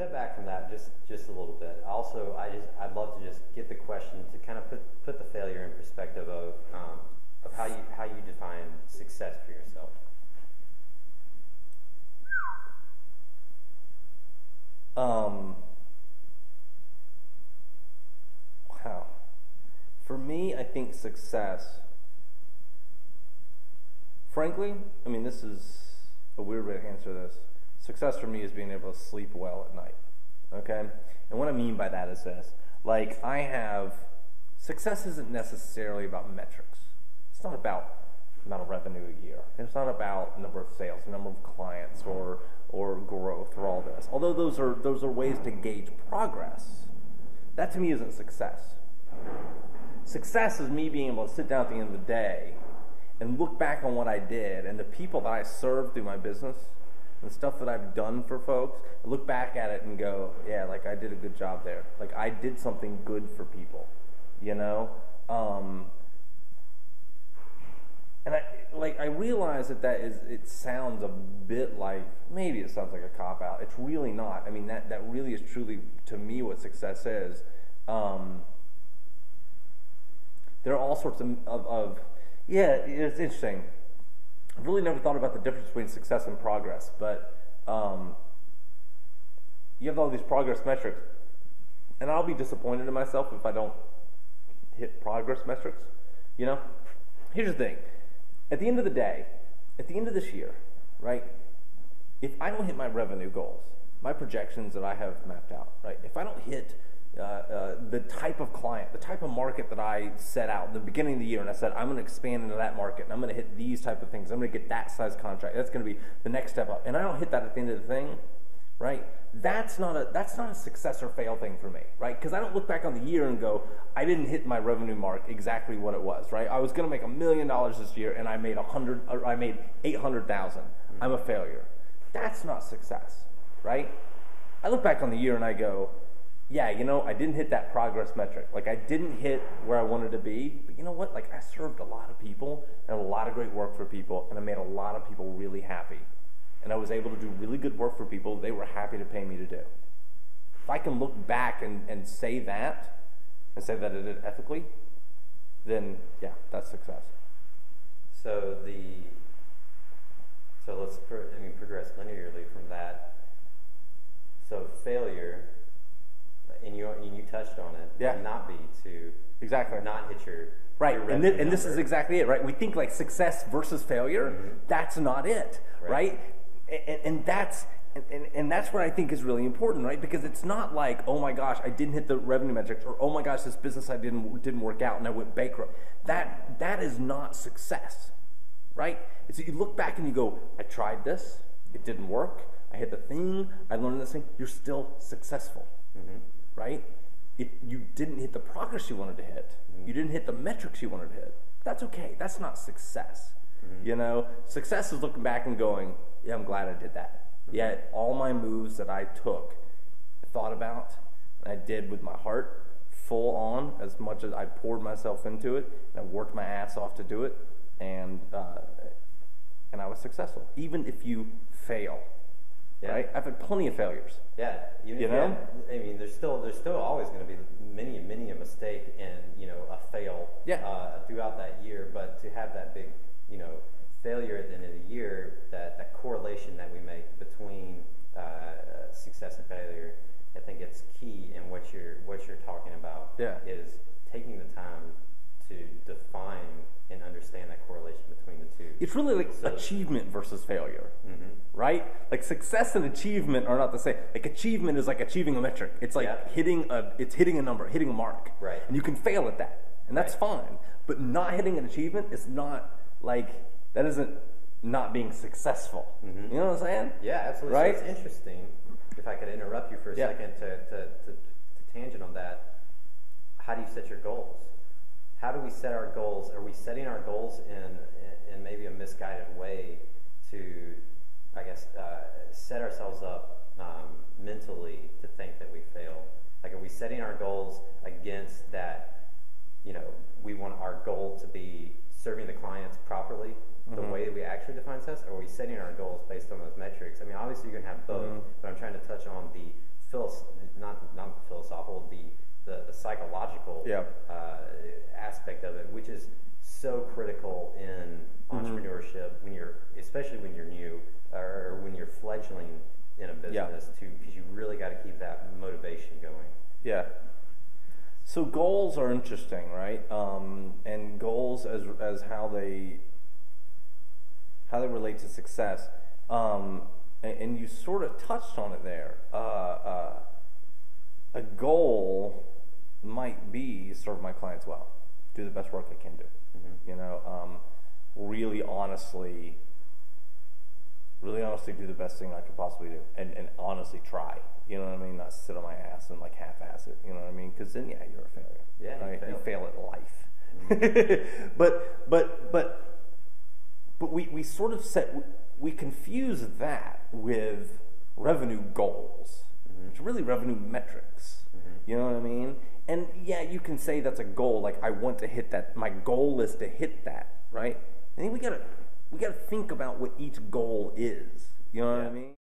step back from that just a little bit. Also, I'd love to just get the question to kind of put the failure in perspective of how you define success for yourself. Wow. For me, I think success, frankly, I mean, this is a weird way to answer this. Success for me is being able to sleep well at night, okay? And what I mean by that is this. Like, success isn't necessarily about metrics. It's not about amount of revenue a year. It's not about number of sales, number of clients, or growth, or all this. Although those are ways to gauge progress. That to me isn't success. Success is me being able to sit down at the end of the day and look back on what I did and the people that I served through my business and stuff that I've done for folks, and look back at it and go, yeah, like I did a good job there. Like I did something good for people, you know? And I realize that it sounds a bit like, maybe it sounds like a cop-out. It's really not. I mean, that really is truly, to me, what success is. There are all sorts of yeah, it's interesting. I've really never thought about the difference between success and progress, but you have all these progress metrics, and I'll be disappointed in myself if I don't hit progress metrics, you know? Here's the thing. At the end of the day, at the end of this year, right, if I don't hit my revenue goals, my projections that I have mapped out, right, if I don't hit the type of client, the type of market that I set out at the beginning of the year, and I said, I'm going to expand into that market, and I'm going to hit these type of things, I'm going to get that size contract, that's going to be the next step up, and I don't hit that at the end of the thing, right, that's not a success or fail thing for me, right, because I don't look back on the year and go, I didn't hit my revenue mark exactly what it was, right, I was going to make $1 million this year, and I made $800,000, I'm a failure. That's not success, right? I look back on the year and I go, yeah, you know, I didn't hit that progress metric. Like, I didn't hit where I wanted to be, but you know what? Like, I served a lot of people and a lot of great work for people, and I made a lot of people really happy. And I was able to do really good work for people they were happy to pay me to do. If I can look back and say that, and say that I did it ethically, then, yeah, that's success. So let's progress linearly from that. So failure, and you touched on it. Yeah. Not be to exactly not hit your right. Your And this is exactly it, right? We think like success versus failure. Mm-hmm. That's not it, right? And that's what I think is really important, right? Because it's not like, oh my gosh, I didn't hit the revenue metrics, or oh my gosh, this business I didn't work out and I went bankrupt. That is not success, right? It's you look back and you go, I tried this, it didn't work, I hit the thing, I learned this thing. You're still successful, right? If you didn't hit the progress you wanted to hit, you didn't hit the metrics you wanted to hit, that's okay. That's not success. You know, success is looking back and going, yeah, I'm glad I did that. Yeah, all my moves that I took, I thought about, and I did with my heart, full on, as much as I poured myself into it, and I worked my ass off to do it, and I was successful. Even if you fail, right? I've had plenty of failures. Yeah, you know. I mean, there's still always going to be many a mistake and a fail throughout that year. But to have that big failure at the end of the year, that correlation that we make between success and failure, I think it's key in what you're talking about. Is taking the time to define and understand that correlation between the two. It's really like achievement versus failure, right? Like success and achievement are not the same. Like achievement is like achieving a metric. It's like hitting a number, hitting a mark. Right. And you can fail at that, and that's fine. But not hitting an achievement is not that isn't not being successful. You know what I'm saying? Yeah, absolutely. Right? So it's interesting, if I could interrupt you for a second to tangent on that. How do you set your goals? How do we set our goals? Are we setting our goals in maybe a misguided way to, I guess, set ourselves up mentally to think that we fail? Like, are we setting our goals against that? We want our goal to be serving the clients properly, the way that we actually define success, or are we setting our goals based on those metrics? I mean, obviously you're going to have both, but I'm trying to touch on the not philosophical, the psychological aspect of it, which is so critical in entrepreneurship especially when you're new or when you're fledgling in a business because you really got to keep that motivation going. Yeah. So goals are interesting, right? And goals as how they relate to success. And you sort of touched on it there. A goal might be serve my clients well, do the best work I can do. You know, really honestly do the best thing I could possibly do, and honestly try. You know what I mean? Not sit on my ass and like half-ass it. You know what I mean? Because then, you're a failure. Yeah, right? You fail at life. But we sort of we confuse that with revenue goals, which are really revenue metrics. You know what I mean? And you can say that's a goal. Like, I want to hit that. My goal is to hit that, right? And then we gotta think about what each goal is. You know what I mean?